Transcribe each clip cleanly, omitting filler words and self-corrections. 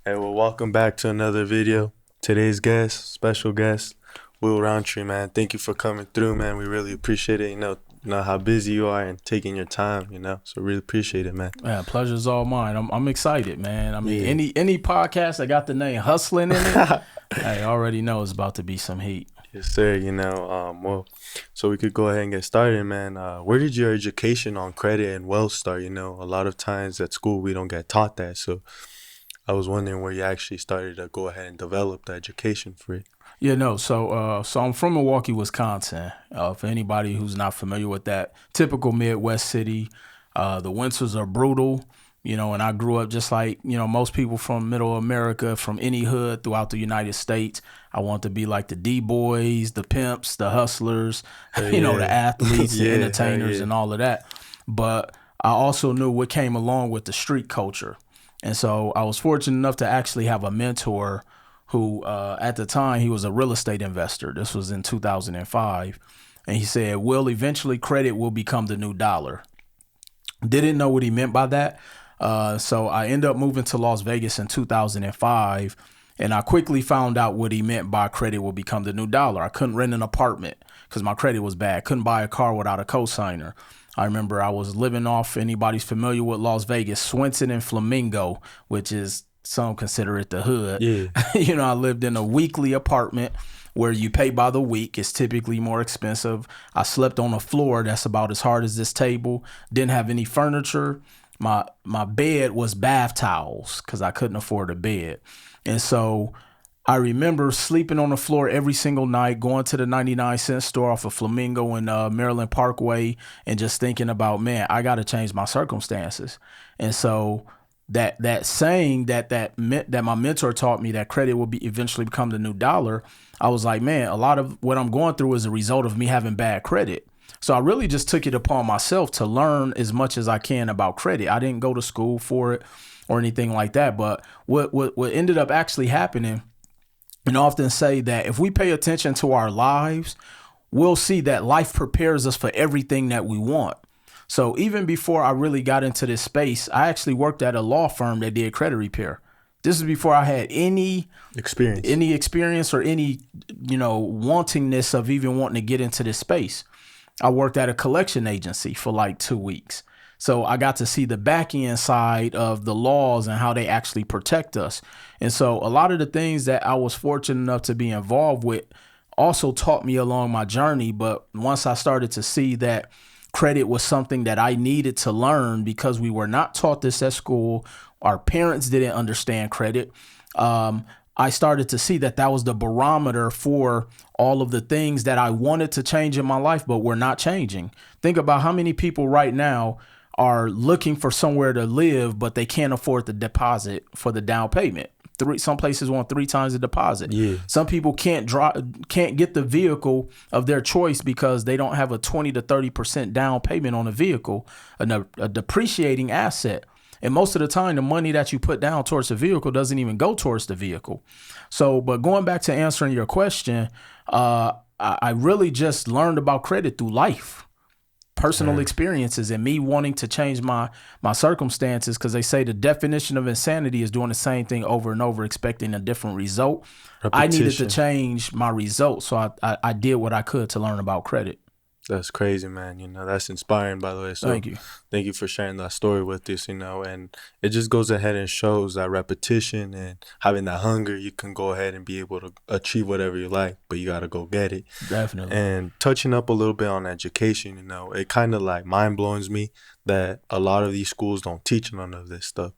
Hey, well, welcome back to another video. Today's guest, special guest, Roundtree, man. Thank you for coming through, man. We really appreciate it. You know how busy you are and taking your time, so really appreciate it, man. Yeah, pleasure's all mine. I'm excited, man. I mean, Yeah. any podcast that got the name Hustlin in it, I already know it's about to be some heat. Yes, sir. Well, so we could go ahead and get started, man. Where did your education on credit and wealth start? A lot of times at school we don't get taught that. So I was wondering where you actually started to go ahead and develop the education for it. Yeah, no. So I'm from Milwaukee, Wisconsin. For anybody who's not familiar with that, typical Midwest city. The winters are brutal, and I grew up just like, most people from middle America, from any hood throughout the United States. I want to be like the D-boys, the pimps, the hustlers, the athletes, the entertainers, and all of that. But I also knew what came along with the street culture. And so I was fortunate enough to actually have a mentor who, at the time, he was a real estate investor. This was in 2005. And he said, "Will, eventually credit will become the new dollar." Didn't know what he meant by that. So I ended up moving to Las Vegas in 2005. And I quickly found out what he meant by credit will become the new dollar. I couldn't rent an apartment because my credit was bad. Couldn't buy a car without a cosigner. I remember I was living off, anybody's familiar with Las Vegas, Swenson and Flamingo, which is, some consider it the hood. Yeah. I lived in a weekly apartment where you pay by the week. It's typically more expensive. I slept on a floor that's about as hard as this table. Didn't have any furniture. My bed was bath towels because I couldn't afford a bed. And so I remember sleeping on the floor every single night, going to the 99-cent store off of Flamingo and Maryland Parkway, and just thinking about, man, I got to change my circumstances. And so that saying that my mentor taught me, that credit will be eventually become the new dollar, I was like, man, a lot of what I'm going through is a result of me having bad credit. So I really just took it upon myself to learn as much as I can about credit. I didn't go to school for it or anything like that. But what ended up actually happening, and I often say that if we pay attention to our lives, we'll see that life prepares us for everything that we want. So even before I really got into this space, I actually worked at a law firm that did credit repair. This is before I had any experience or any, wantingness of even wanting to get into this space. I worked at a collection agency for like 2 weeks. So I got to see the back end side of the laws and how they actually protect us. And so a lot of the things that I was fortunate enough to be involved with also taught me along my journey. But once I started to see that credit was something that I needed to learn because we were not taught this at school, our parents didn't understand credit. I started to see that was the barometer for all of the things that I wanted to change in my life, but were not changing. Think about how many people right now are looking for somewhere to live, but they can't afford the deposit for the down payment. Some places want 3 times the deposit. Yeah. Some people can't get the vehicle of their choice because they don't have a 20 to 30% down payment on a vehicle, a depreciating asset. And most of the time, the money that you put down towards the vehicle doesn't even go towards the vehicle. So, but going back to answering your question, I really just learned about credit through life. Personal experiences and me wanting to change my circumstances, because they say the definition of insanity is doing the same thing over and over, expecting a different result. Repetition. I needed to change my result, so I did what I could to learn about credit. That's crazy, man. That's inspiring, by the way. So thank you for sharing that story with us, and it just goes ahead and shows that repetition and having that hunger, you can go ahead and be able to achieve whatever you like, but you got to go get it. Definitely. And touching up a little bit on education, it kind of like mind blows me that a lot of these schools don't teach none of this stuff.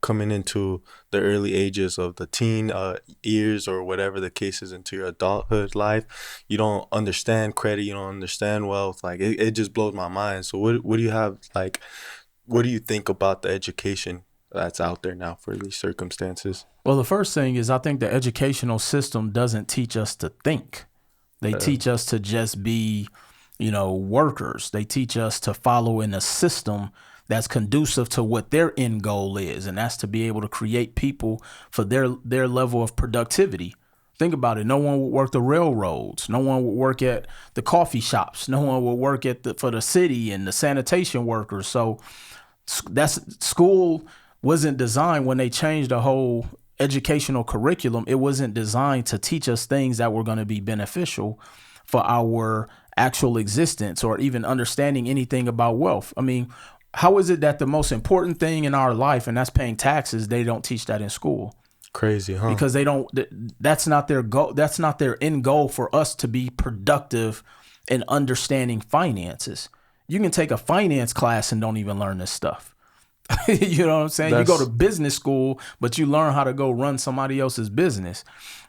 Coming into the early ages of the teen years or whatever the case is, into your adulthood life, you don't understand credit, you don't understand wealth. Like it just blows my mind. So what do you have, like, what do you think about the education that's out there now for these circumstances? Well, the first thing is, I think the educational system doesn't teach us to think. They teach us to just be, workers. They teach us to follow in a system that's conducive to what their end goal is, and that's to be able to create people for their level of productivity. Think about it. No one would work the railroads. No one would work at the coffee shops. No one would work for the city and the sanitation workers. So that's school wasn't designed when they changed the whole educational curriculum, it wasn't designed to teach us things that were going to be beneficial for our actual existence or even understanding anything about wealth. I mean, how is it that the most important thing in our life, and that's paying taxes, they don't teach that in school? Crazy, huh? Because they don't, that's not their goal. That's not their end goal for us to be productive in understanding finances. You can take a finance class and don't even learn this stuff. You know what I'm saying? You go to business school, but you learn how to go run somebody else's business.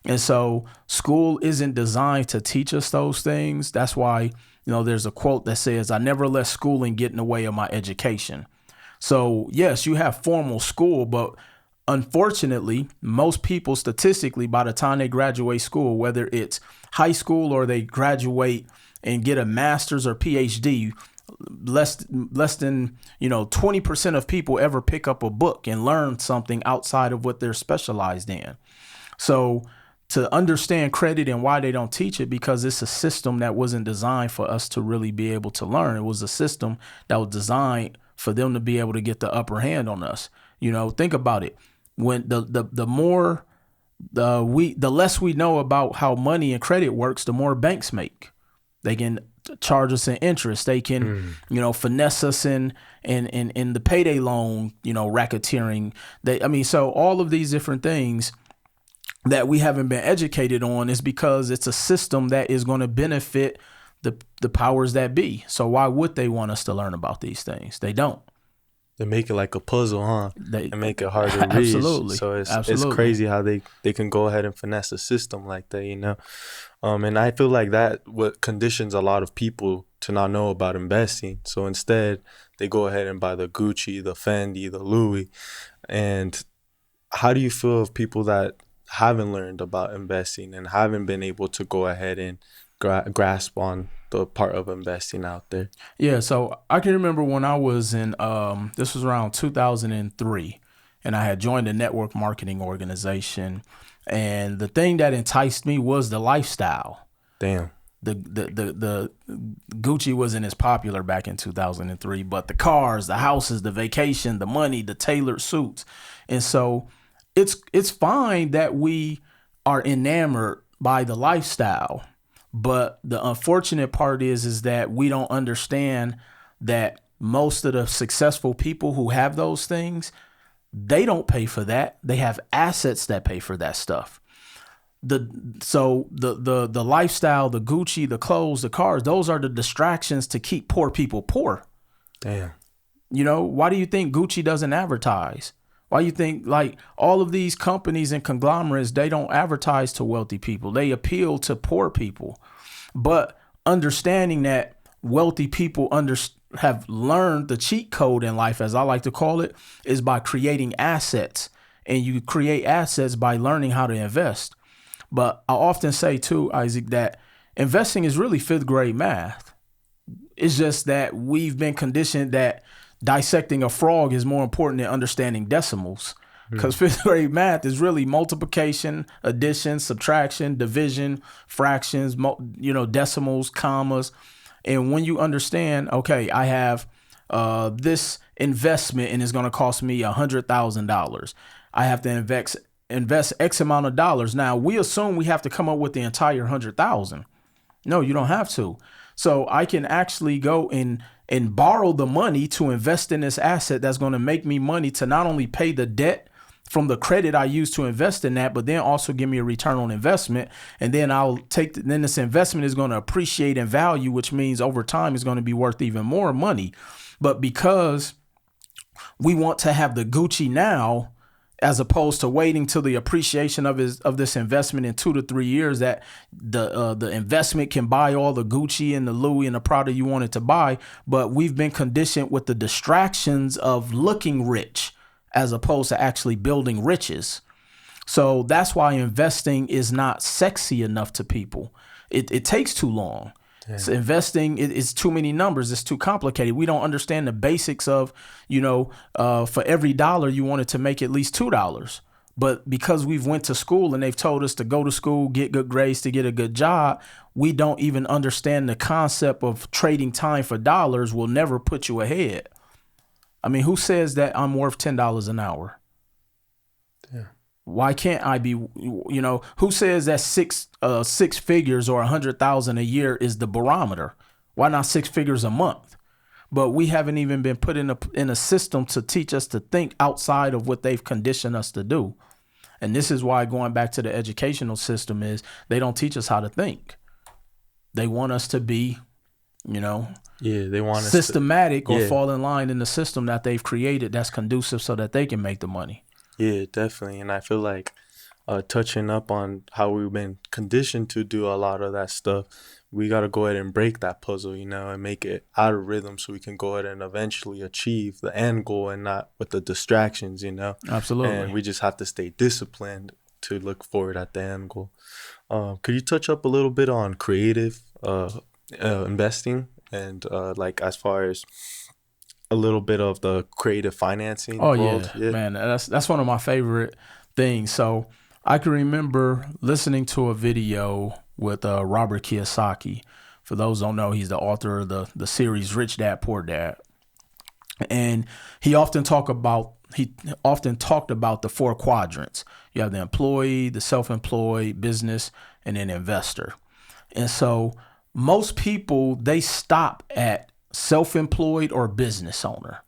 And so school isn't designed to teach us those things. That's why, you know, there's a quote that says, "I never let schooling get in the way of my education." So yes, you have formal school, but unfortunately, most people statistically, by the time they graduate school, whether it's high school or they graduate and get a master's or PhD, less than 20% of people ever pick up a book and learn something outside of what they're specialized in. So to understand credit and why they don't teach it, because it's a system that wasn't designed for us to really be able to learn. It was a system that was designed for them to be able to get the upper hand on us. You know, think about it. When the more the less we know about how money and credit works, the more banks make. They can charge us in interest. They can, finesse us in the payday loan, racketeering. So all of these different things that we haven't been educated on is because it's a system that is going to benefit the powers that be. So why would they want us to learn about these things? They don't. They make it like a puzzle, huh? They make it hard to read. Absolutely. So it's crazy how they can go ahead and finesse a system like that, And I feel like that what conditions a lot of people to not know about investing. So instead, they go ahead and buy the Gucci, the Fendi, the Louis. And how do you feel of people that haven't learned about investing and haven't been able to go ahead and grasp on the part of investing out there? Yeah, so I can remember when I was in, this was around 2003, and I had joined a network marketing organization. And the thing that enticed me was the lifestyle. Damn. The Gucci wasn't as popular back in 2003, but the cars, the houses, the vacation, the money, the tailored suits. And so it's fine that we are enamored by the lifestyle. But the unfortunate part is that we don't understand that most of the successful people who have those things, they don't pay for that. They have assets that pay for that stuff. The lifestyle, the Gucci, the clothes, the cars, those are the distractions to keep poor people poor. Damn. Why do you think Gucci doesn't advertise? Why you think like all of these companies and conglomerates, they don't advertise to wealthy people. They appeal to poor people. But understanding that wealthy people have learned the cheat code in life, as I like to call it, is by creating assets. And you create assets by learning how to invest. But I often say too, Isaac, that investing is really 5th grade math. It's just that we've been conditioned that dissecting a frog is more important than understanding decimals, because 5th grade math is really multiplication, addition, subtraction, division, fractions, decimals, commas. And when you understand, okay, I have this investment and it's going to cost me $100,000. I have to invest X amount of dollars. Now we assume we have to come up with the entire 100,000. No, you don't have to. So I can actually go and borrow the money to invest in this asset that's going to make me money to not only pay the debt from the credit I use to invest in that, but then also give me a return on investment. And then then this investment is going to appreciate in value, which means over time it's going to be worth even more money. But because we want to have the Gucci now, as opposed to waiting till the appreciation of this investment in 2 to 3 years, that the investment can buy all the Gucci and the Louis and the Prada you wanted to buy. But we've been conditioned with the distractions of looking rich as opposed to actually building riches. So that's why investing is not sexy enough to people. It takes too long. So investing is too many numbers. It's too complicated. We don't understand the basics of, for every dollar you wanted to make at least $2. But because we've went to school and they've told us to go to school, get good grades to get a good job, we don't even understand the concept of trading time for dollars will never put you ahead. I mean, who says that I'm worth $10 an hour? Yeah. Why can't I be, who says that six figures or 100,000 a year is the barometer? Why not six figures a month? But we haven't even been put in a system to teach us to think outside of what they've conditioned us to do. And this is why, going back to the educational system, is they don't teach us how to think. They want us to be, they want systematic or fall in line in the system that they've created that's conducive so that they can make the money. Yeah, definitely. And I feel like touching up on how we've been conditioned to do a lot of that stuff, we got to go ahead and break that puzzle, and make it out of rhythm so we can go ahead and eventually achieve the end goal and not with the distractions, Absolutely. And we just have to stay disciplined to look forward at the end goal. Could you touch up a little bit on creative investing and like as far as a little bit of the creative financing world? Yeah, man, that's one of my favorite things. So I can remember listening to a video with Robert Kiyosaki. For those who don't know, he's the author of the series Rich Dad Poor Dad, and he often talked about the four quadrants. You have the employee, the self-employed, business, and then investor. And so most people, they stop at self-employed or business owner.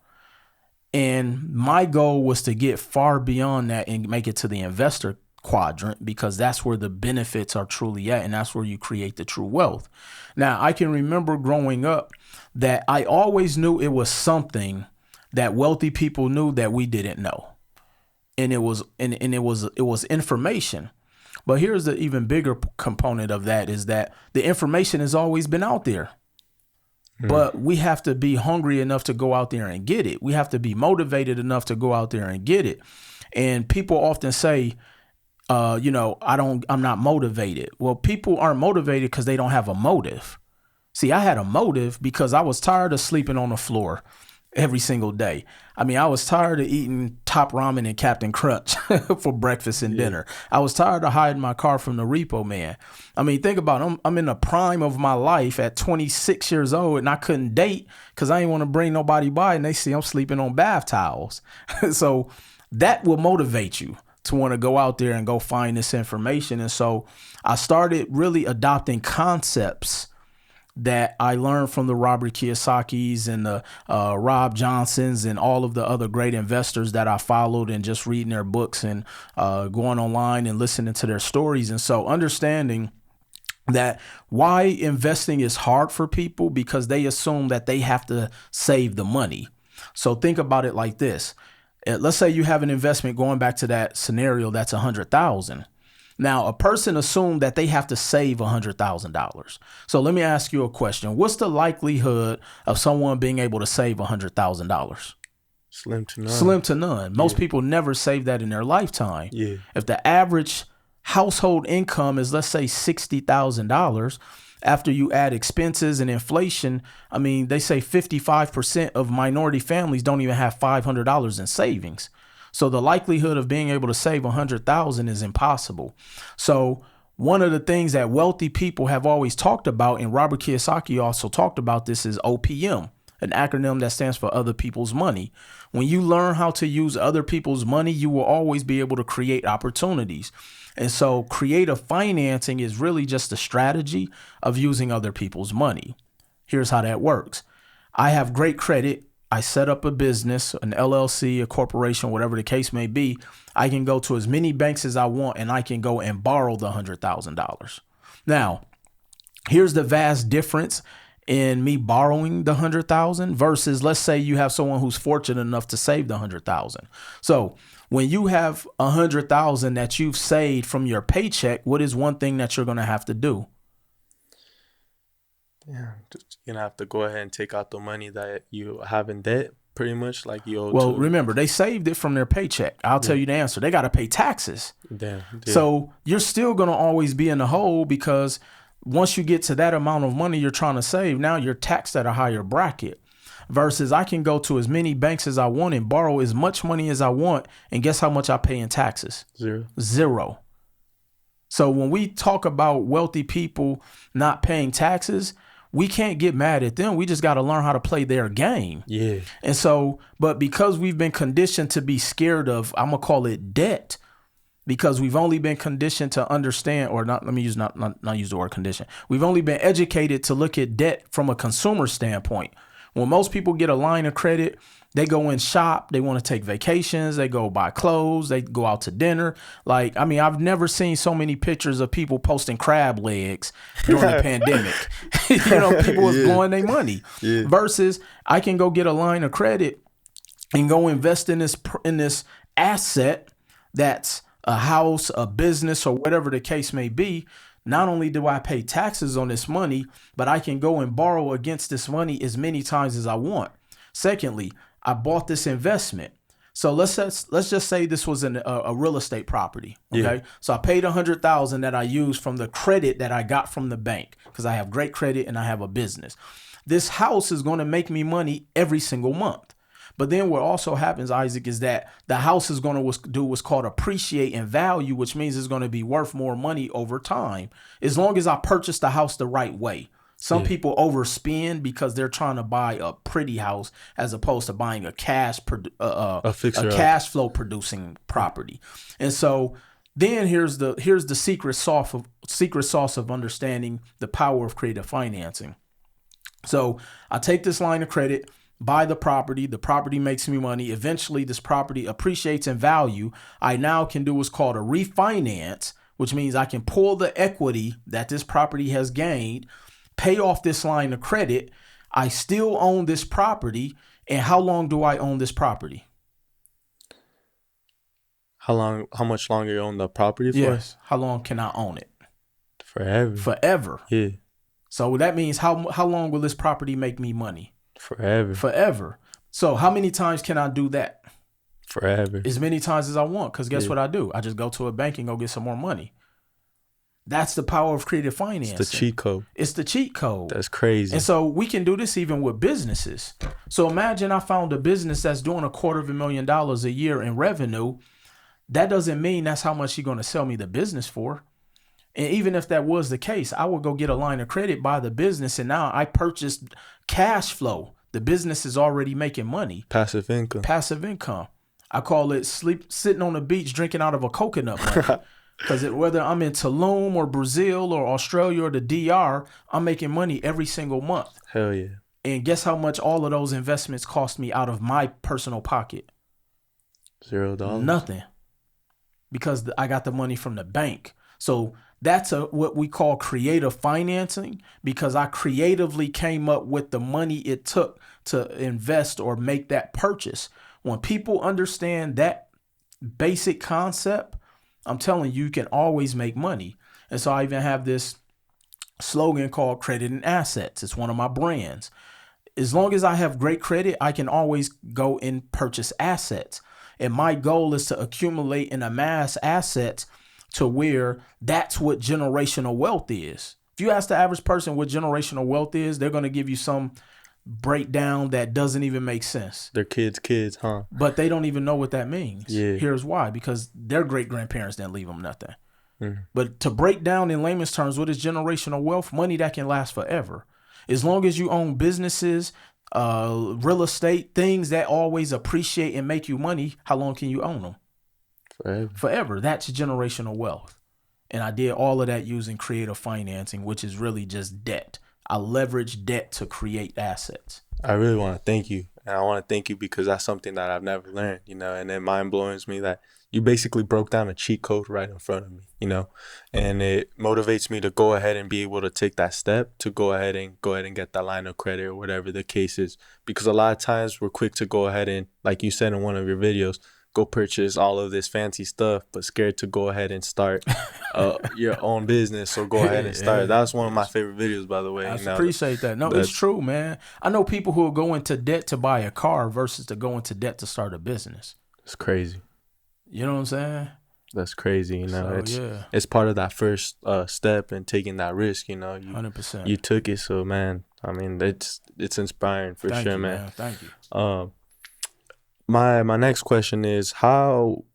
And my goal was to get far beyond that and make it to the investor quadrant, because that's where the benefits are truly at, and that's where you create the true wealth. Now, I can remember growing up that I always knew it was something that wealthy people knew that we didn't know. And it was information. But here's the even bigger component of that, is that the information has always been out there. But we have to be hungry enough to go out there and get it. We have to be motivated enough to go out there and get it. And people often say, I'm not motivated. Well, people aren't motivated because they don't have a motive. See, I had a motive because I was tired of sleeping on the floor every single day. I mean, I was tired of eating Top Ramen and Captain Crunch for breakfast and dinner. I was tired of hiding my car from the repo man. I mean, think about it. I'm in the prime of my life at 26 years old, and I couldn't date because I didn't want to bring nobody by, and they see I'm sleeping on bath towels. So that will motivate you to want to go out there and go find this information. And so I started really adopting concepts that I learned from the Robert Kiyosakis and the Rob Johnsons and all of the other great investors that I followed, and just reading their books and going online and listening to their stories. And so understanding that why investing is hard for people, because they assume that they have to save the money. So think about it like this. Let's say you have an investment, going back to that scenario, that's 100,000. Now, a person assumed that they have to save $100,000. So let me ask you a question. What's the likelihood of someone being able to save $100,000? Slim to none. Slim to none. Most people never save that in their lifetime. Yeah. If the average household income is, let's say, $60,000, after you add expenses and inflation, I mean, they say 55% of minority families don't even have $500 in savings. So the likelihood of being able to save 100,000 is impossible. So one of the things that wealthy people have always talked about, and Robert Kiyosaki also talked about this, is OPM, an acronym that stands for other people's money. When you learn how to use other people's money, you will always be able to create opportunities. And so creative financing is really just a strategy of using other people's money. Here's how that works. I have great credit. I set up a business, an LLC, a corporation, whatever the case may be. I can go to as many banks as I want, and I can go and borrow the $100,000. Now, here's the vast difference in me borrowing the 100,000 versus, let's say you have someone who's fortunate enough to save the 100,000. So when you have 100,000 that you've saved from your paycheck, what is one thing that you're going to have to do? Yeah, you're gonna have to go ahead and take out the money that you have in debt, pretty much, like you owe. Well, remember, they saved it from their paycheck. I'll tell you the answer. They got to pay taxes. Damn. So you're still going to always be in the hole, because once you get to that amount of money you're trying to save, now you're taxed at a higher bracket. Versus I can go to as many banks as I want and borrow as much money as I want. And guess how much I pay in taxes? Zero. So when we talk about wealthy people not paying taxes, we can't get mad at them. We just got to learn how to play their game. Yeah. And so, but because we've been conditioned to be scared of, I'm going to call it debt, because we've only been conditioned to understand, or not, let me use not use the word condition. We've only been educated to look at debt from a consumer standpoint. When most people get a line of credit, they go and shop, they want to take vacations, they go buy clothes, they go out to dinner. Like, I mean, I've never seen so many pictures of people posting crab legs during the pandemic. People was blowing their money. Yeah. Versus I can go get a line of credit and go invest in this asset that's a house, a business, or whatever the case may be. Not only do I pay taxes on this money, but I can go and borrow against this money as many times as I want. Secondly, I bought this investment. So let's just say this was a real estate property. Okay. Yeah. So I paid $100,000 that I used from the credit that I got from the bank because I have great credit and I have a business. This house is going to make me money every single month. But then what also happens, Isaac, is that the house is going to do what's called appreciate in value, which means it's going to be worth more money over time, as long as I purchase the house the right way. Some people overspend because they're trying to buy a pretty house as opposed to buying a cash flow producing property. And so then here's the secret sauce of understanding the power of creative financing. So I take this line of credit, buy the property makes me money. Eventually this property appreciates in value. I now can do what's called a refinance, which means I can pull the equity that this property has gained, pay off this line of credit. I still own this property. And how long do I own this property? How much longer you own the property for? Yes. How long can I own it? Forever. Yeah. So that means how long will this property make me money? Forever. So how many times can I do that? Forever. As many times as I want. Because guess what I do? I just go to a bank and go get some more money. That's the power of creative financing. It's the cheat code. That's crazy. And so we can do this even with businesses. So imagine I found a business that's doing $250,000 a year in revenue. That doesn't mean that's how much you're going to sell me the business for. And even if that was the case, I would go get a line of credit, buy the business, and now I purchased cash flow. The business is already making money. Passive income. I call it sitting on the beach drinking out of a coconut money. Because whether I'm in Tulum or Brazil or Australia or the DR, I'm making money every single month. Hell yeah. And guess how much all of those investments cost me out of my personal pocket? $0. Nothing. Because I got the money from the bank. So that's what we call creative financing, because I creatively came up with the money it took to invest or make that purchase. When people understand that basic concept, I'm telling you, you can always make money. And so I even have this slogan called credit and assets. It's one of my brands. As long as I have great credit, I can always go and purchase assets. And my goal is to accumulate and amass assets to where that's what generational wealth is. If you ask the average person what generational wealth is, they're going to give you some breakdown that doesn't even make sense. Their kids, huh? But they don't even know what that means. Yeah. Here's why. Because their great-grandparents didn't leave them nothing. Mm. But to break down in layman's terms, what is generational wealth? Money that can last forever. As long as you own businesses, real estate, things that always appreciate and make you money, how long can you own them? Forever. That's generational wealth. And I did all of that using creative financing, which is really just debt. I leverage debt to create assets. I really want to thank you. And I want to thank you because that's something that I've never learned, and it mind blows me that you basically broke down a cheat code right in front of me, and it motivates me to go ahead and be able to take that step to go ahead and get that line of credit or whatever the case is. Because a lot of times we're quick to go ahead and, like you said in one of your videos, go purchase all of this fancy stuff, but scared to go ahead and start your own business or go ahead and start. That was one of my favorite videos, by the way. I appreciate that. No, it's true, man. I know people who will go into debt to buy a car versus to go into debt to start a business. It's crazy. You know what I'm saying? That's crazy. So, it's part of that first step and taking that risk. 100%. You took it, so man. I mean, it's inspiring for Thank sure, you, man. Thank you. My next question is, how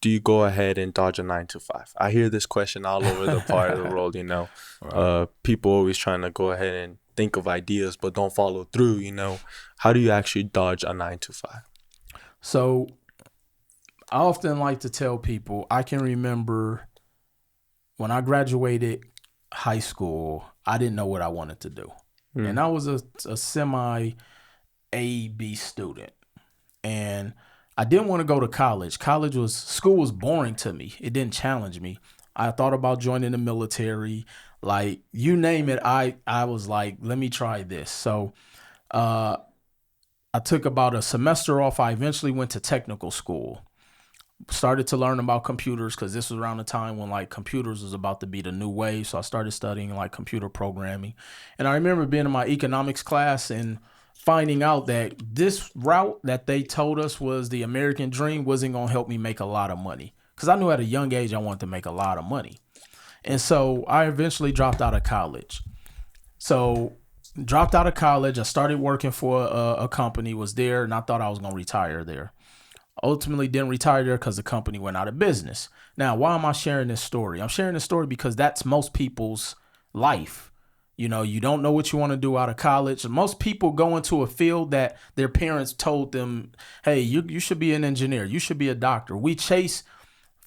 do you go ahead and dodge a 9-to-5? I hear this question all over the part of the world, Right. People always trying to go ahead and think of ideas but don't follow through, How do you actually dodge a 9-to-5? So I often like to tell people I can remember when I graduated high school, I didn't know what I wanted to do. And I was a semi A B student. And I didn't want to go to college. School was boring to me. It didn't challenge me. I thought about joining the military, like you name it. I was like, let me try this. So I took about a semester off. I eventually went to technical school. Started to learn about computers because this was around the time when like computers was about to be the new wave. So I started studying like computer programming. And I remember being in my economics class and finding out that this route that they told us was the American dream wasn't going to help me make a lot of money. Because I knew at a young age I wanted to make a lot of money. And so I eventually dropped out of college. So dropped out of college. I started working for a company, was there, and I thought I was going to retire there. Ultimately didn't retire there because the company went out of business. Now, why am I sharing this story? I'm sharing this story because that's most people's life. You know, you don't know what you want to do out of college. Most people go into a field that their parents told them, hey, you should be an engineer. You should be a doctor. We chase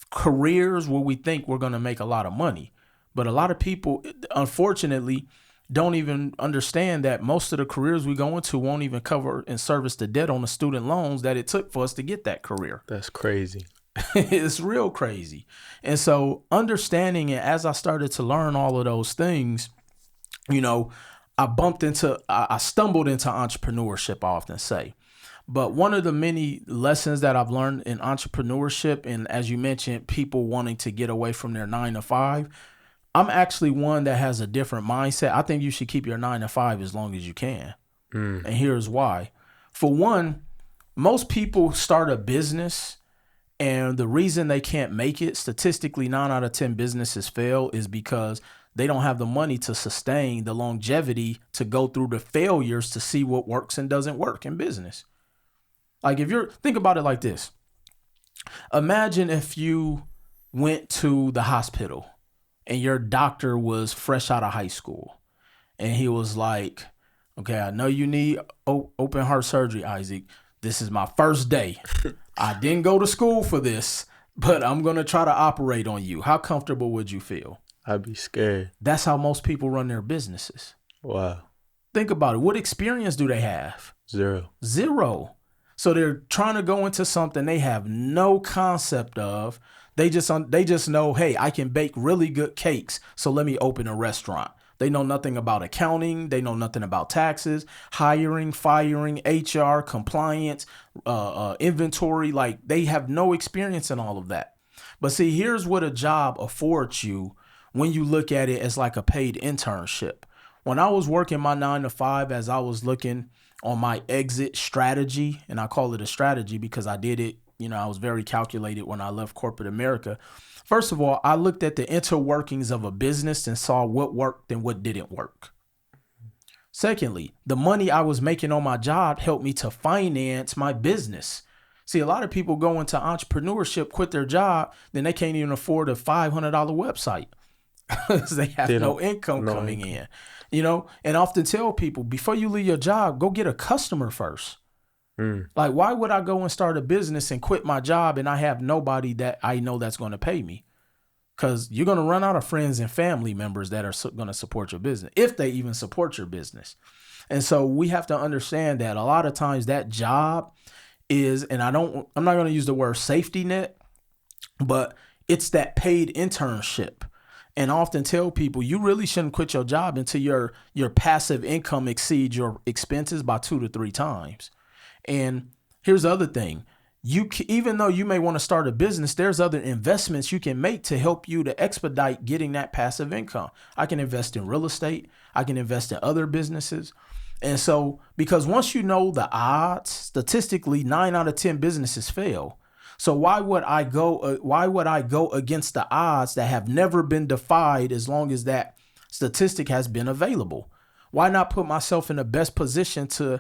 careers where we think we're going to make a lot of money. But a lot of people, unfortunately, don't even understand that most of the careers we go into won't even cover and service the debt on the student loans that it took for us to get that career. That's crazy. It's real crazy. And so understanding it, as I started to learn all of those things, you know, I stumbled into entrepreneurship, I often say. But one of the many lessons that I've learned in entrepreneurship, and as you mentioned, people wanting to get away from their 9 to 5, I'm actually one that has a different mindset. I think you should keep your 9 to 5 as long as you can. And here's why. For one, most people start a business, and the reason they can't make it, statistically 9 out of 10 businesses fail, is because they don't have the money to sustain the longevity to go through the failures to see what works and doesn't work in business. Like think about it like this. Imagine if you went to the hospital and your doctor was fresh out of high school and he was like, okay, I know you need open heart surgery, Isaac. This is my first day. I didn't go to school for this, but I'm going to try to operate on you. How comfortable would you feel? I'd be scared. That's how most people run their businesses. Wow. Think about it. What experience do they have? Zero. So they're trying to go into something they have no concept of. They just know, hey, I can bake really good cakes, so let me open a restaurant. They know nothing about accounting. They know nothing about taxes, hiring, firing, HR, compliance, inventory. Like they have no experience in all of that. But see, here's what a job affords you when you look at it as like a paid internship. When I was working my 9 to 5, as I was looking on my exit strategy, and I call it a strategy because I did it, you know, I was very calculated when I left corporate America. First of all, I looked at the interworkings of a business and saw what worked and what didn't work. Secondly, the money I was making on my job helped me to finance my business. See, a lot of people go into entrepreneurship, quit their job, then they can't even afford a $500 website. They have no income coming in, you know, and I often tell people before you leave your job, go get a customer first. Like, why would I go and start a business and quit my job and I have nobody that I know that's going to pay me? Because you're going to run out of friends and family members that are going to support your business, if they even support your business. And so we have to understand that a lot of times that job is, and I'm not going to use the word safety net, but it's that paid internship. And I often tell people you really shouldn't quit your job until your passive income exceeds your expenses by 2 to 3 times. And here's the other thing. Even though you may want to start a business, there's other investments you can make to help you to expedite getting that passive income. I can invest in real estate. I can invest in other businesses. And so, because once you know the odds, statistically 9 out of 10 businesses fail. So why would I go against the odds that have never been defied as long as that statistic has been available? Why not put myself in the best position to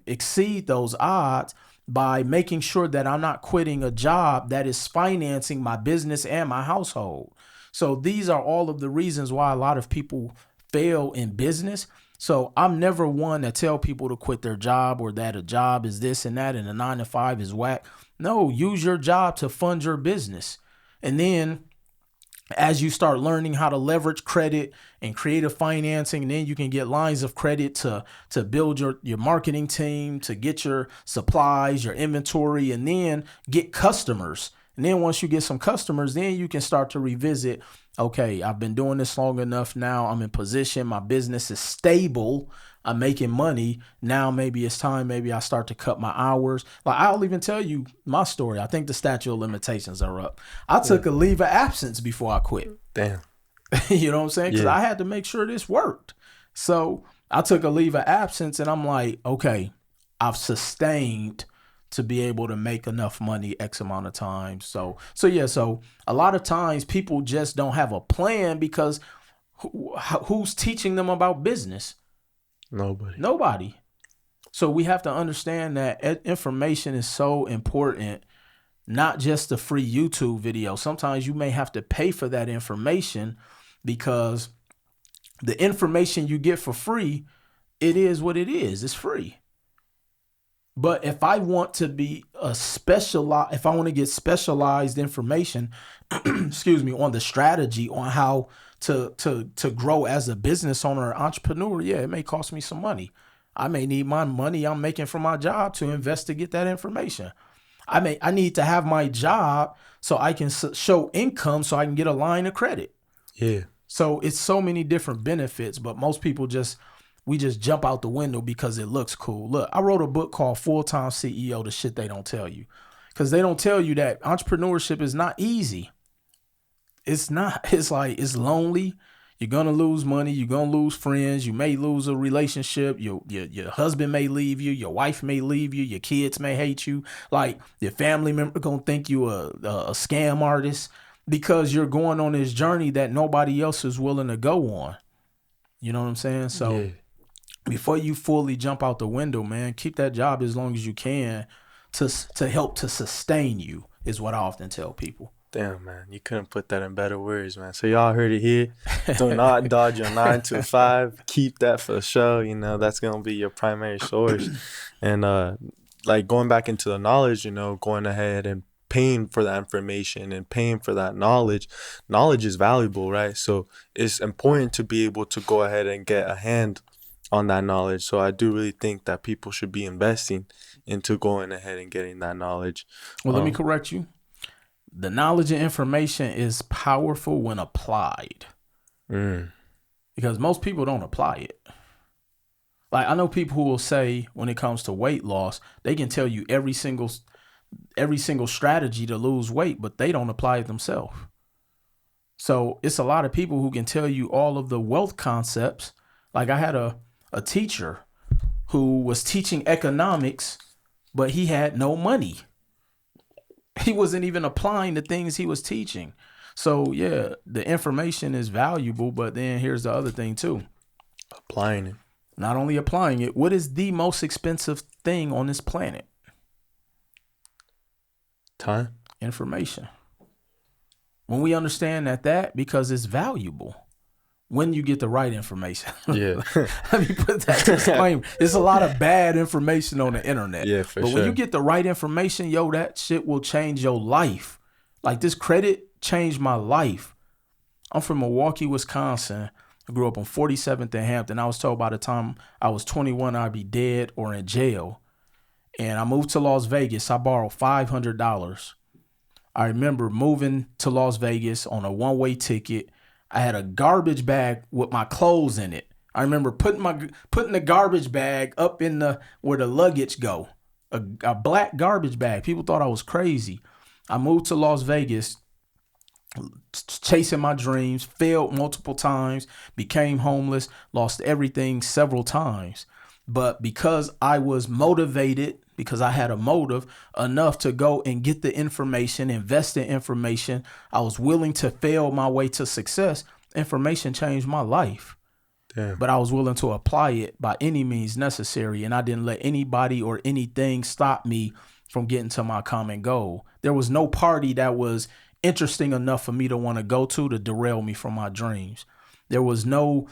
exceed those odds by making sure that I'm not quitting a job that is financing my business and my household? So these are all of the reasons why a lot of people fail in business. So I'm never one to tell people to quit their job or that a job is this and that and a 9 to 5 is whack. No, use your job to fund your business. And then as you start learning how to leverage credit and creative financing, and then you can get lines of credit to build your marketing team, to get your supplies, your inventory, and then get customers. And then once you get some customers, then you can start to revisit, okay, I've been doing this long enough now. I'm in position. My business is stable. I'm making money. Now maybe it's time. Maybe I start to cut my hours. Like, I'll even tell you my story. I think the statute of limitations are up. I took a leave of absence before I quit. Damn. You know what I'm saying? Because Yeah. I had to make sure this worked. So I took a leave of absence and I'm like, okay, I've sustained to be able to make enough money X amount of times. So a lot of times people just don't have a plan because who's teaching them about business? Nobody. Nobody. So we have to understand that information is so important, not just the free YouTube video. Sometimes you may have to pay for that information because the information you get for free, it is what it is. It's free. But if I want to be if I want to get specialized information, excuse me, on the strategy on how to grow as a business owner or entrepreneur, yeah, it may cost me some money. I may need my money I'm making from my job to invest to get that information. I need to have my job so I can show income so I can get a line of credit. Yeah. So it's so many different benefits, but most people we just jump out the window because it looks cool. Look, I wrote a book called Full-Time CEO, the shit they don't tell you. Because they don't tell you that entrepreneurship is not easy. It's not. It's like, it's lonely. You're going to lose money. You're going to lose friends. You may lose a relationship. Your husband may leave you. Your wife may leave you. Your kids may hate you. Like, your family member going to think you a scam artist because you're going on this journey that nobody else is willing to go on. You know what I'm saying? So Yeah. before you fully jump out the window, man, keep that job as long as you can to help to sustain you is what I often tell people. Damn, man, you couldn't put that in better words, man. So y'all heard it here. Do not dodge your 9 to 5. Keep that for sure. You know, that's gonna be your primary source. And like going back into the knowledge, you know, going ahead and paying for that information and paying for that knowledge. Knowledge is valuable, right? So it's important to be able to go ahead and get a hand on that knowledge. So I do really think that people should be investing into going ahead and getting that knowledge. Well, let me correct you. The knowledge and information is powerful when applied. Because most people don't apply it. Like, I know people who will say when it comes to weight loss, they can tell you every single strategy to lose weight, but they don't apply it themselves. So it's a lot of people who can tell you all of the wealth concepts. Like, I had a teacher who was teaching economics, but he had no money. He wasn't even applying the things he was teaching. So yeah, the information is valuable, but then here's the other thing too. Applying it. Not only applying it, what is the most expensive thing on this planet? Time. Information. When we understand that because it's valuable. When you get the right information. Yeah. Let me put that disclaimer. There's a lot of bad information on the internet. Yeah, for but sure. When you get the right information, yo, that shit will change your life. Like, this credit changed my life. I'm from Milwaukee, Wisconsin. I grew up on 47th and Hampton. I was told by the time I was 21, I'd be dead or in jail. And I moved to Las Vegas. I borrowed $500. I remember moving to Las Vegas on a one-way ticket. I had a garbage bag with my clothes in it. I remember putting the garbage bag up in where the luggage go. A black garbage bag. People thought I was crazy. I moved to Las Vegas, chasing my dreams, failed multiple times, became homeless, lost everything several times. But because I was motivated, because I had a motive enough to go and get the information, invest in information, I was willing to fail my way to success. Information changed my life. Damn. But I was willing to apply it by any means necessary. And I didn't let anybody or anything stop me from getting to my common goal. There was no party that was interesting enough for me to want to go to derail me from my dreams. There was no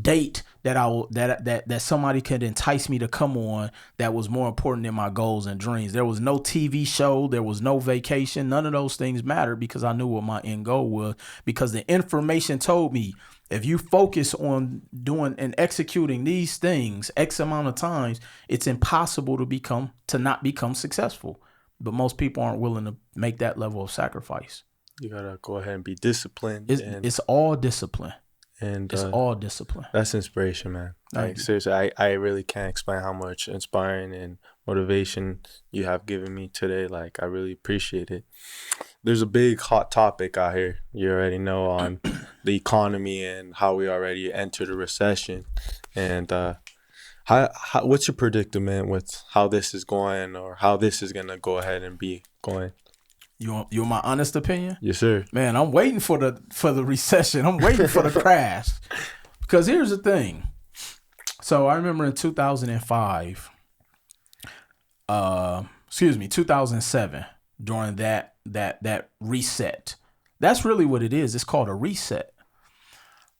date that somebody could entice me to come on that was more important than my goals and dreams. There was no TV show. There was no vacation. None of those things mattered because I knew what my end goal was, because the information told me if you focus on doing and executing these things X amount of times, it's impossible to not become successful. But most people aren't willing to make that level of sacrifice. You gotta go ahead and be disciplined. It's all discipline. And it's all discipline. That's inspiration, man. Like, seriously, I really can't explain how much inspiring and motivation you have given me today. Like, I really appreciate it. There's a big hot topic out here, you already know, on the economy and how we already entered a recession. And what's your predicament with how this is going, or how this is gonna go ahead and be going? You want my honest opinion? Yes, sir. Man, I'm waiting for the recession. I'm waiting for the crash. Because here's the thing. So I remember in 2005, 2007, during that reset. That's really what it is. It's called a reset.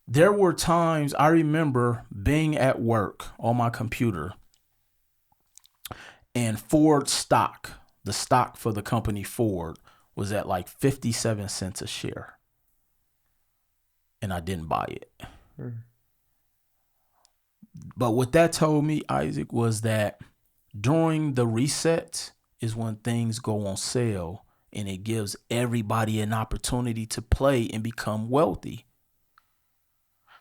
There were times I remember being at work on my computer, and Ford stock, the stock for the company Ford, was at like 57 cents a share. And I didn't buy it. But what that told me, Isaac, was that during the reset is when things go on sale, and it gives everybody an opportunity to play and become wealthy.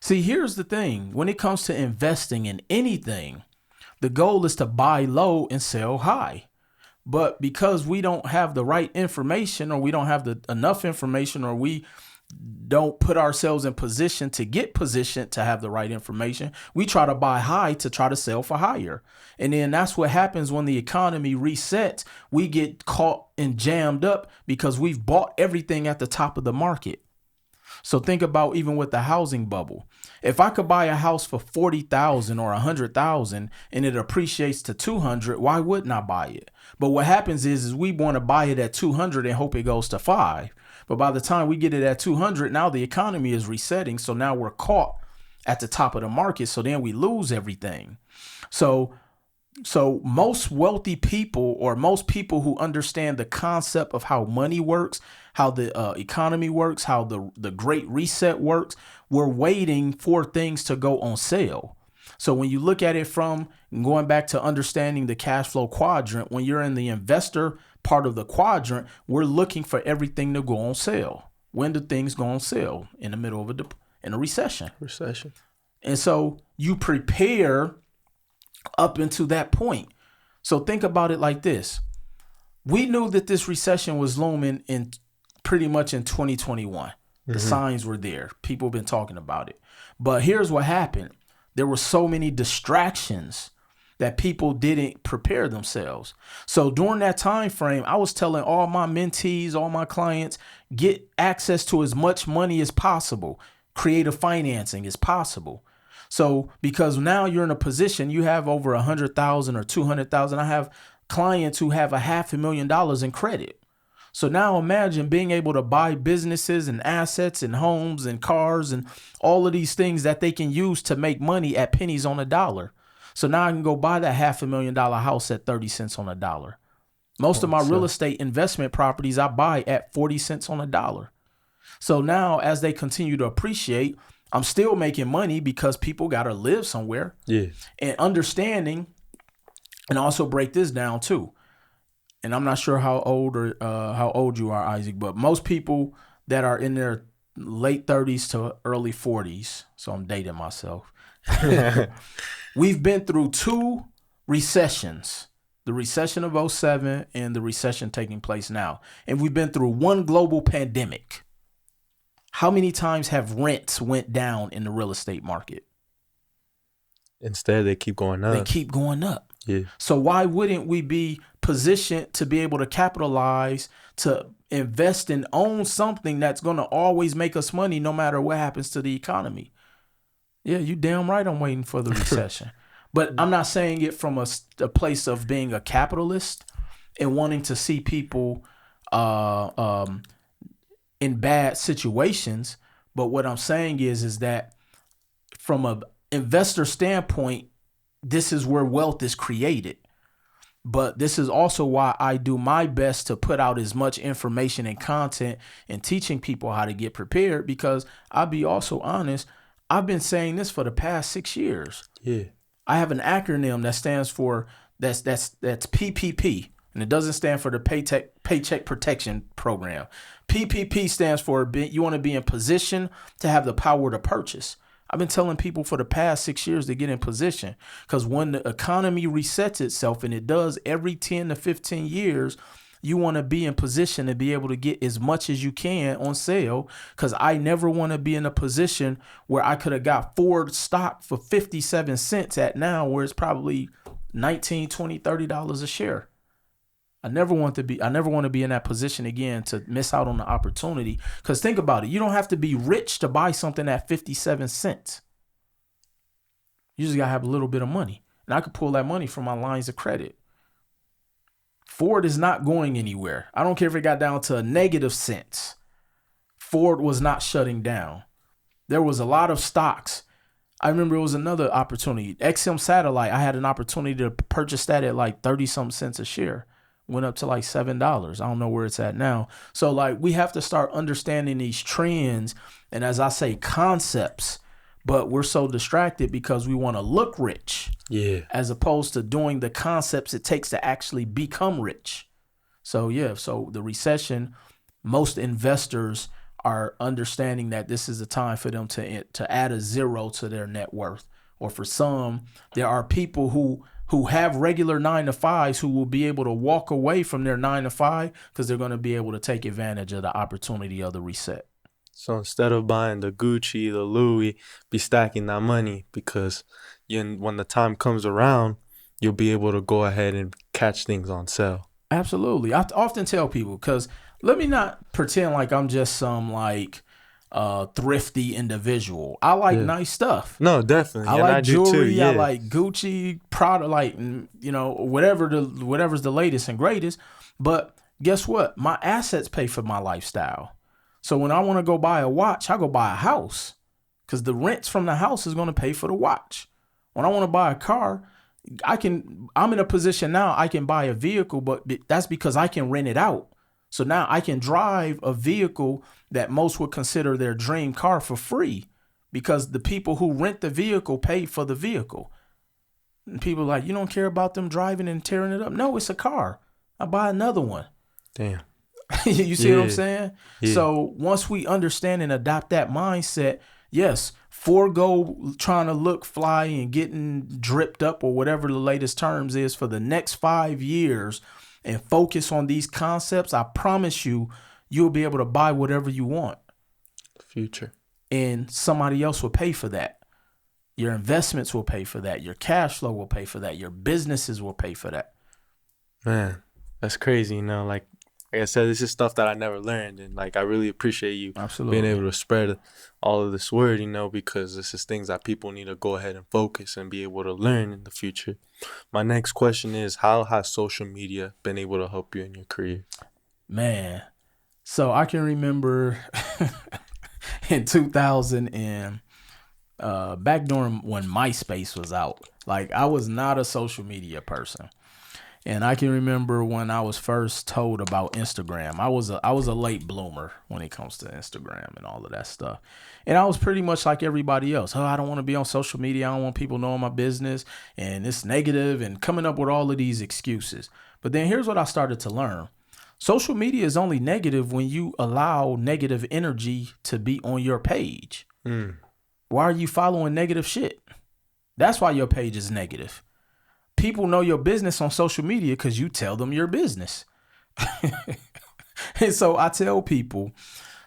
See, here's the thing. When it comes to investing in anything, the goal is to buy low and sell high. But because we don't have the right information, or we don't have enough information, or we don't put ourselves in position to get positioned to have the right information, we try to buy high to try to sell for higher. And then that's what happens when the economy resets. We get caught and jammed up because we've bought everything at the top of the market. So think about even with the housing bubble. If I could buy a house for 40,000 or 100,000 and it appreciates to 200, why wouldn't I buy it? But what happens is we want to buy it at 200 and hope it goes to 5. But by the time we get it at 200, now the economy is resetting. So now we're caught at the top of the market. So then we lose everything. So most wealthy people, or most people who understand the concept of how money works, how the economy works, how the Great Reset works, we're waiting for things to go on sale. So when you look at it from going back to understanding the cash flow quadrant, when you're in the investor part of the quadrant, we're looking for everything to go on sale. When do things go on sale? In the middle of in a recession. And so you prepare up into that point. So think about it like this. We knew that this recession was looming in pretty much in 2021. The signs were there. People have been talking about it. But here's what happened. There were so many distractions that people didn't prepare themselves. So during that time frame, I was telling all my mentees, all my clients, get access to as much money as possible. Creative financing is possible. So because now you're in a position, you have over 100,000 or 200,000. I have clients who have $500,000 in credit. So now imagine being able to buy businesses and assets and homes and cars and all of these things that they can use to make money at pennies on a dollar. So now I can go buy that $500,000 house at 30 cents on a dollar. Most of my real estate investment properties I buy at 40 cents on a dollar. So now as they continue to appreciate, I'm still making money because people got to live somewhere. Yeah. And understanding, and also break this down too. And I'm not sure how old you are, Isaac, but most people that are in their late 30s to early 40s, so I'm dating myself. We've been through 2 recessions, the recession of '07 and the recession taking place now. And we've been through 1 global pandemic. How many times have rents went down in the real estate market? Instead, they keep going up. They keep going up. Yeah. So why wouldn't we be positioned to be able to capitalize, to invest and own something that's going to always make us money no matter what happens to the economy? Yeah, you damn right I'm waiting for the recession. But I'm not saying it from a place of being a capitalist and wanting to see people in bad situations. But what I'm saying is that from a investor standpoint, this is where wealth is created. But this is also why I do my best to put out as much information and content and teaching people how to get prepared, because I'll be also honest, I've been saying this for the past 6 years. Yeah. I have an acronym that stands for that's PPP, and it doesn't stand for the Paycheck Protection Program. PPP stands for you want to be in position to have the power to purchase. I've been telling people for the past 6 years to get in position, because when the economy resets itself, and it does every 10 to 15 years, you want to be in position to be able to get as much as you can on sale, because I never want to be in a position where I could have got Ford stock for 57 cents at now, where it's probably $19, $20, $30 a share. I never want to be in that position again to miss out on the opportunity. Because think about it. You don't have to be rich to buy something at 57 cents. You just got to have a little bit of money. And I could pull that money from my lines of credit. Ford is not going anywhere. I don't care if it got down to a negative cents. Ford was not shutting down. There was a lot of stocks. I remember it was another opportunity. XM Satellite, I had an opportunity to purchase that at like 30-something cents a share. Went up to like $7. I don't know where it's at now. So like we have to start understanding these trends, and as I say, concepts, but we're so distracted because we want to look rich. Yeah. As opposed to doing the concepts it takes to actually become rich. So yeah, so the recession, most investors are understanding that this is a time for them to add a zero to their net worth. Or for some, there are people who have regular 9-to-5s who will be able to walk away from their 9-to-5 because they're going to be able to take advantage of the opportunity of the reset. So instead of buying the Gucci, the Louis, be stacking that money, because when the time comes around, you'll be able to go ahead and catch things on sale. Absolutely. I often tell people, because let me not pretend like I'm just some like thrifty individual. I like nice stuff. No, definitely. I like jewelry. Yeah. I like Gucci, Prada, like, whatever's the latest and greatest. But guess what? My assets pay for my lifestyle. So when I want to go buy a watch, I go buy a house, because the rents from the house is going to pay for the watch. When I want to buy a car, I'm in a position now I can buy a vehicle, but that's because I can rent it out. So now I can drive a vehicle that most would consider their dream car for free, because the people who rent the vehicle pay for the vehicle. And people are like, you don't care about them driving and tearing it up? No, it's a car. I buy another one. Damn. You see what I'm saying? Yeah. So once we understand and adopt that mindset, yes, forego trying to look fly and getting dripped up, or whatever the latest terms is, for the next 5 years, and focus on these concepts. I promise you, you'll be able to buy whatever you want. Future. And somebody else will pay for that. Your investments will pay for that. Your cash flow will pay for that. Your businesses will pay for that. Man, that's crazy. Like I said, this is stuff that I never learned. And like, I really appreciate you being able to spread all of this word, because this is things that people need to go ahead and focus and be able to learn in the future. My next question is, how has social media been able to help you in your career? Man, so I can remember in 2000 and back during when MySpace was out, like I was not a social media person. And I can remember when I was first told about Instagram. I was a late bloomer when it comes to Instagram and all of that stuff. And I was pretty much like everybody else. Oh, I don't want to be on social media. I don't want people knowing my business. And it's negative, and coming up with all of these excuses. But then here's what I started to learn. Social media is only negative when you allow negative energy to be on your page. Why are you following negative shit? That's why your page is negative. People know your business on social media because you tell them your business. And so I tell people,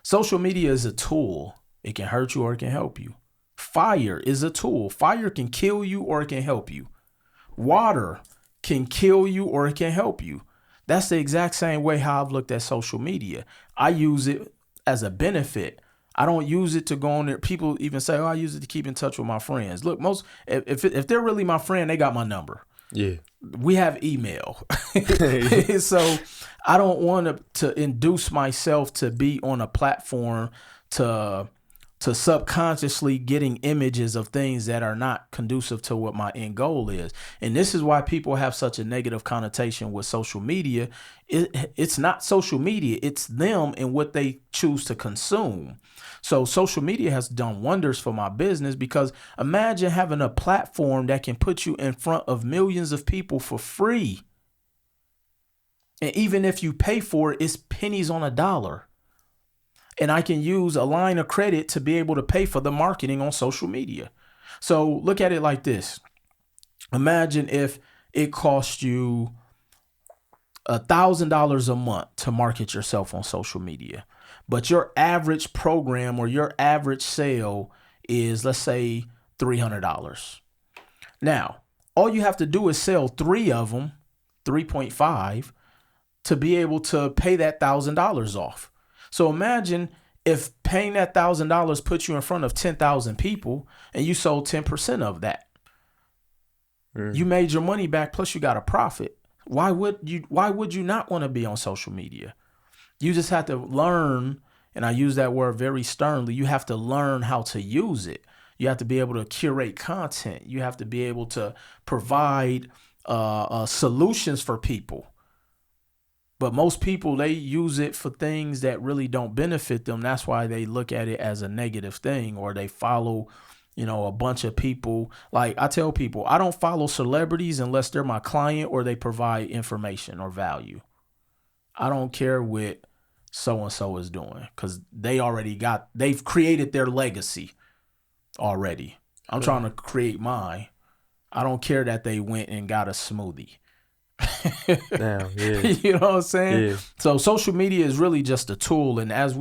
social media is a tool. It can hurt you or it can help you. Fire is a tool. Fire can kill you or it can help you. Water can kill you or it can help you. That's the exact same way how I've looked at social media. I use it as a benefit. I don't use it to go on there. People even say, oh, I use it to keep in touch with my friends. Look, if they're really my friend, they got my number. Yeah. We have email. So I don't want to induce myself to be on a platform to to subconsciously getting images of things that are not conducive to what my end goal is. And this is why people have such a negative connotation with social media. It's not social media, it's them and what they choose to consume. So social media has done wonders for my business, because imagine having a platform that can put you in front of millions of people for free. And even if you pay for it, it's pennies on a dollar. And I can use a line of credit to be able to pay for the marketing on social media. So look at it like this. Imagine if it cost you $1,000 a month to market yourself on social media, but your average program or your average sale is, let's say, $300. Now, all you have to do is sell 3 of them, 3.5, to be able to pay that $1,000 off. So imagine if paying that $1,000 puts you in front of 10,000 people and you sold 10% of that. You made your money back, plus you got a profit. Why would you not want to be on social media? You just have to learn, and I use that word very sternly, you have to learn how to use it. You have to be able to curate content. You have to be able to provide solutions for people. But most people, they use it for things that really don't benefit them. That's why they look at it as a negative thing, or they follow, a bunch of people. Like I tell people, I don't follow celebrities unless they're my client or they provide information or value. I don't care what so-and-so is doing, because they've created their legacy already. I'm trying to create mine. I don't care that they went and got a smoothie. Damn, yeah. You know what I'm saying? Yeah. So social media is really just a tool. And as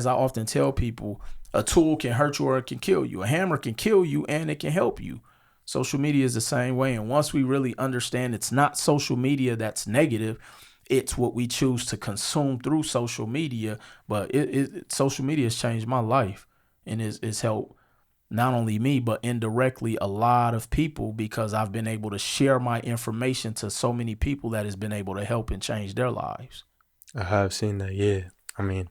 I often tell people, a tool can hurt you or it can kill you. A hammer can kill you and it can help you. Social media is the same way. And once we really understand it's not social media that's negative, it's what we choose to consume through social media. But social media has changed my life, and it's helped not only me, but indirectly a lot of people, because I've been able to share my information to so many people that has been able to help and change their lives. I have seen that, yeah. I mean,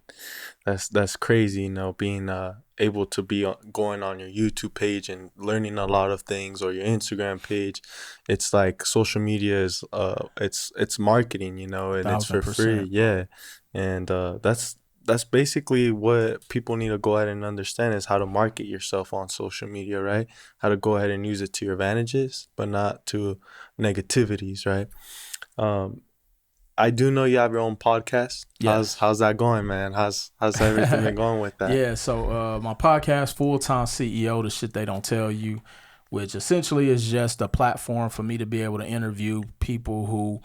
that's crazy, being able to be going on your YouTube page and learning a lot of things, or your Instagram page. It's like social media is it's marketing, and it's for free, 1,000%. yeah. And that's basically what people need to go ahead and understand, is how to market yourself on social media, right? How to go ahead and use it to your advantages, but not to negativities, right? I do know you have your own podcast. Yes. How's that going, man? How's everything been going with that? Yeah, so my podcast, Full-Time CEO, the shit they don't tell you, which essentially is just a platform for me to be able to interview people who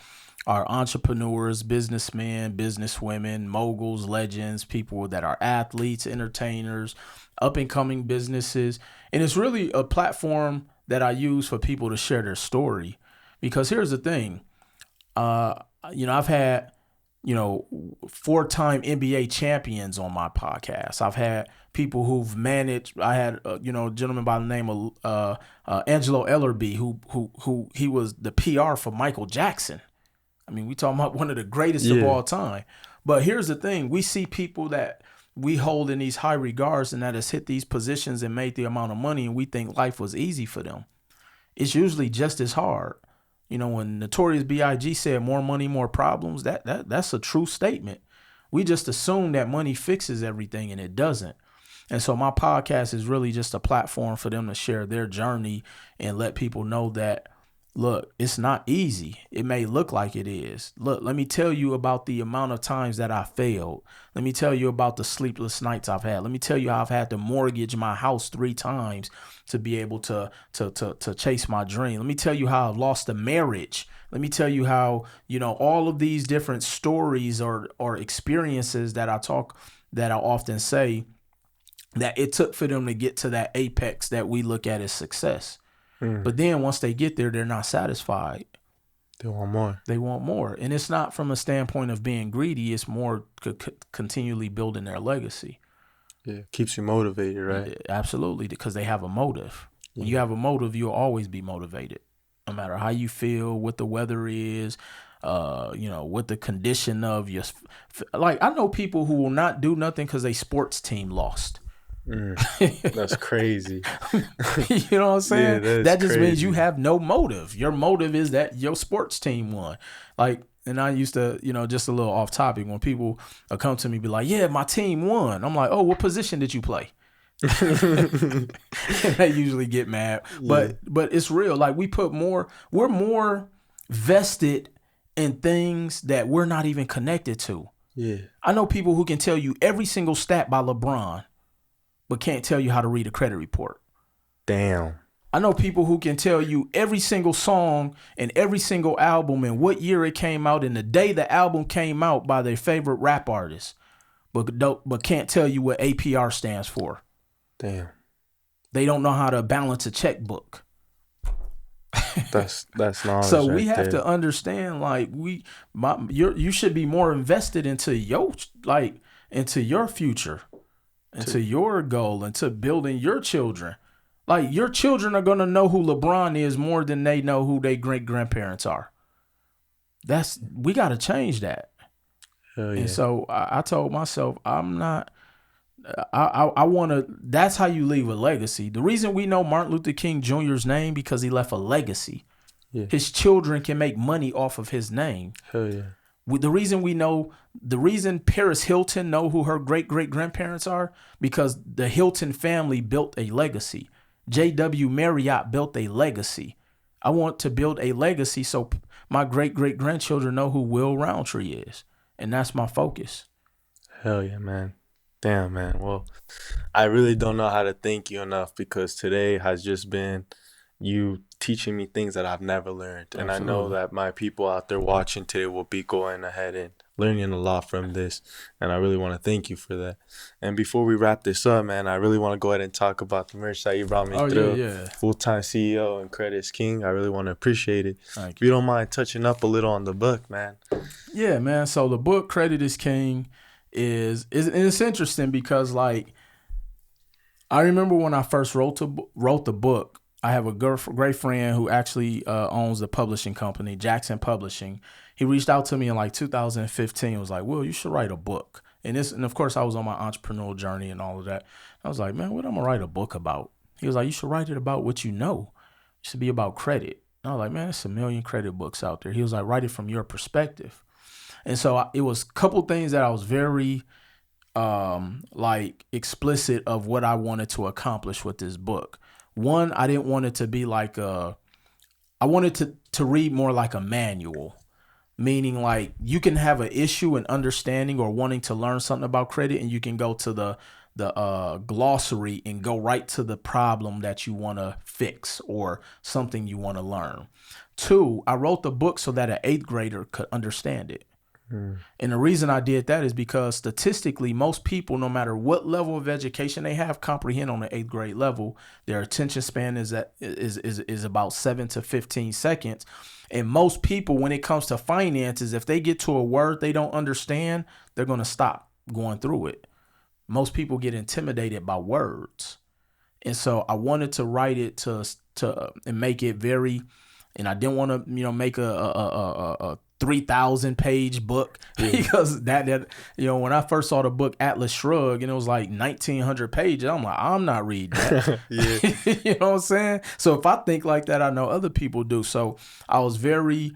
are entrepreneurs, businessmen, businesswomen, moguls, legends, people that are athletes, entertainers, up and coming businesses. And it's really a platform that I use for people to share their story. Because here's the thing, I've had, 4-time NBA champions on my podcast. I've had people who've managed. I had, a gentleman by the name of Angelo Ellerby, who he was the PR for Michael Jackson. I mean, we talking about one of the greatest of all time. But here's the thing. We see people that we hold in these high regards and that has hit these positions and made the amount of money, and we think life was easy for them. It's usually just as hard. When Notorious B.I.G. said more money, more problems, that's a true statement. We just assume that money fixes everything, and it doesn't. And so my podcast is really just a platform for them to share their journey and let people know that, look, it's not easy. It may look like it is. Look, let me tell you about the amount of times that I failed. Let me tell you about the sleepless nights I've had. Let me tell you how I've had to mortgage my house 3 times to be able to chase my dream. Let me tell you how I've lost a marriage. Let me tell you how, all of these different stories or experiences that I often say that it took for them to get to that apex that we look at as success. But then once they get there, they're not satisfied. They want more. They want more. And it's not from a standpoint of being greedy. It's more continually building their legacy. Yeah, keeps you motivated, right? Absolutely, because they have a motive. When you have a motive, you'll always be motivated. No matter how you feel, what the weather is, what the condition of your... Like, I know people who will not do nothing because their sports team lost. Mm, that's crazy. You know what I'm Yeah, saying? that's That just means you crazy. have no motive. Your motive is that your sports team won. Like, and I used to, just a little off topic, when people come to me be like, yeah, my team won. I'm like, oh, what position did you play? And they usually get mad. Yeah, But it's real. Like, we're more vested in things that we're not even connected to. yeah. I know people who can tell you every single stat by LeBron, but can't tell you how to read a credit report. Damn. I know people who can tell you every single song and every single album and what year it came out and the day the album came out by their favorite rap artist, but can't tell you what APR stands for. Damn. They don't know how to balance a checkbook. That's So knowledge we right have to there. understand, like, you should be more invested into into your future, into To, your goal, into building your children. Like, your children are gonna know who LeBron is more than they know who their great grandparents are. We got to change that. hell And yeah. so I told myself, I'm not. I want to. That's how you leave a legacy. The reason we know Martin Luther King Jr.'s name, because he left a legacy. Yeah. His children can make money off of his name. Hell yeah. The reason Paris Hilton know who her great great grandparents are, because the Hilton family built a legacy. J.W. Marriott built a legacy. I want to build a legacy so my great great grandchildren know who Will Roundtree is, and that's my focus. Hell yeah, man. Damn, man. Well, I really don't know how to thank you enough because today has just been you teaching me things that I've never learned. And I know Absolutely. that my people out there watching today will be going ahead and learning a lot from this. And I really want to thank you for that. And before we wrap this up, man, I really want to go ahead and talk about the merch that you brought me Oh yeah, through. yeah. Full time CEO and Credit is King. I really want to appreciate it. Thank If you you. don't mind touching up a little on the book, man. Yeah, man. So the book Credit is King is and it's interesting because, like, I remember when I first wrote the book. I have a great friend who actually owns the publishing company, Jackson Publishing. He reached out to me in like 2015. Was like, "Will, you should write a book." And of course I was on my entrepreneurial journey and all of that. I was like, "Man, what am I gonna write a book about?" He was like, "You should write it about what you know. It should be about credit." And I was like, "Man, there's a million credit books out there." He was like, "Write it from your perspective." And so it was a couple things that I was very like explicit of what I wanted to accomplish with this book. One, I didn't want it to be like I wanted to read more like a manual, meaning like you can have an issue in understanding or wanting to learn something about credit, and you can go to the glossary and go right to the problem that you want to fix or something you want to learn. Two, I wrote the book so that an eighth grader could understand it. Mm, And the reason I did that is because statistically, most people, no matter what level of education they have, comprehend on the eighth grade level. Their attention span is about 7 to 15 seconds. And most people, when it comes to finances, if they get to a word they don't understand, they're gonna stop going through it. Most people get intimidated by words. And so I wanted to write it to and make it very, and I didn't want to make a 3,000 page book yeah. because that when I first saw the book Atlas Shrugged and it was like 1,900 pages, I'm like, I'm not reading that. Yeah. You know what I'm saying? So if I think like that, I know other people do. So I was very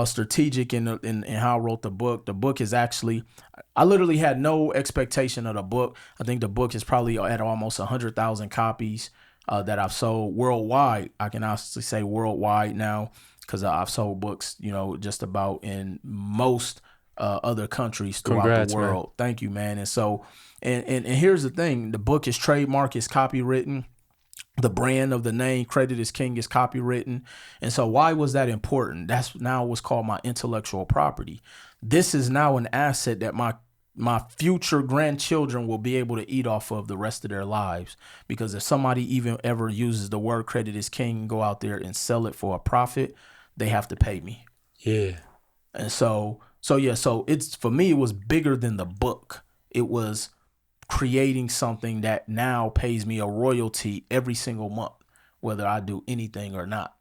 strategic in how I wrote the book. The book is actually, I literally had no expectation of the book. I think the book is probably at almost 100,000 copies that I've sold worldwide. I can honestly say worldwide now because I've sold books, just about in most other countries throughout the Congrats, man. world. Thank you, man. And so, and here's the thing: the book is trademarked, it's copywritten. The brand of the name Credit is King is copywritten. And so why was that important? That's now what's called my intellectual property. This is now an asset that my future grandchildren will be able to eat off of the rest of their lives. Because if somebody even ever uses the word Credit is King and go out there and sell it for a profit, they have to pay me. Yeah. And so it's, for me, it was bigger than the book. It was creating something that now pays me a royalty every single month, whether I do anything or not.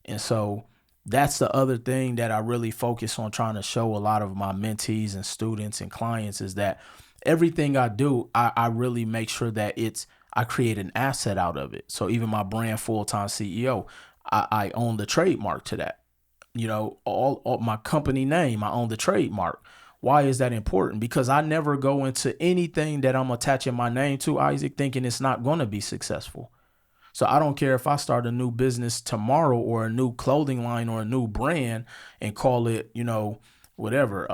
And so that's the other thing that I really focus on trying to show a lot of my mentees and students and clients, is that everything I do, I really make sure that I create an asset out of it. So even my brand, full-time CEO, I own the trademark to that. You know, all my company name, I own the trademark. Why is that important? Because I never go into anything that I'm attaching my name to, Isaac, thinking it's not going to be successful. So I don't care if I start a new business tomorrow or a new clothing line or a new brand and call it, you know, whatever,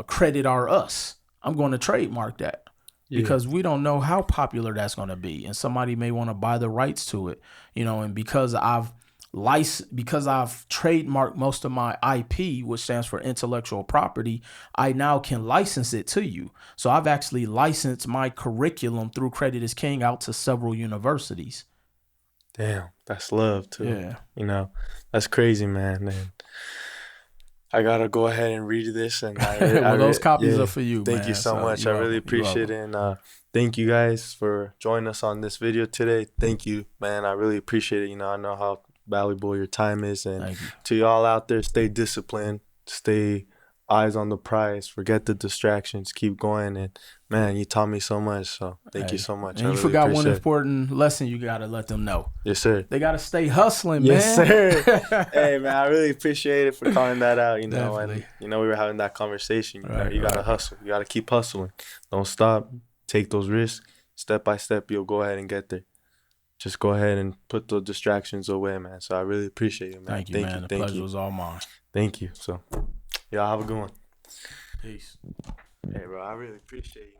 Credit R Us. I'm going to trademark that Yeah. because we don't know how popular that's going to be. And somebody may want to buy the rights to it, you know, and because I've trademarked most of my IP, which stands for intellectual property, I now can license it to you. So I've actually licensed my curriculum through Credit is King out to several universities. Damn, that's love too. Yeah. You know, that's crazy, man. And I gotta go ahead and read this, and Well, those copies yeah. are for you, Thank you man. so So much. I you're really welcome. You're appreciate welcome. it, and thank you guys for joining us on this video today. Thank you, man. I really appreciate it. You know, I know how valuable your time is, and Thank you. to y'all out there, stay disciplined, stay eyes on the prize, forget the distractions, keep going, and man, you taught me so much. So thank you Hey, so much. I and you really forgot one appreciate it. important lesson you got to let them know. Yes, sir. They got to stay hustling, Yes, man. sir. Hey, man, I really appreciate it for calling that out, you know, Definitely. and, you know, we were having that conversation, Right, you got to right. hustle. You got to keep hustling. Don't stop. Take those risks. Step by step, you'll go ahead and get there. Just go ahead and put the distractions away, man. So I really appreciate it, man. Thank you, Thank you. man. The Thank pleasure you. was all mine. Thank you. So, y'all have a good one. Peace. Hey, bro, I really appreciate you.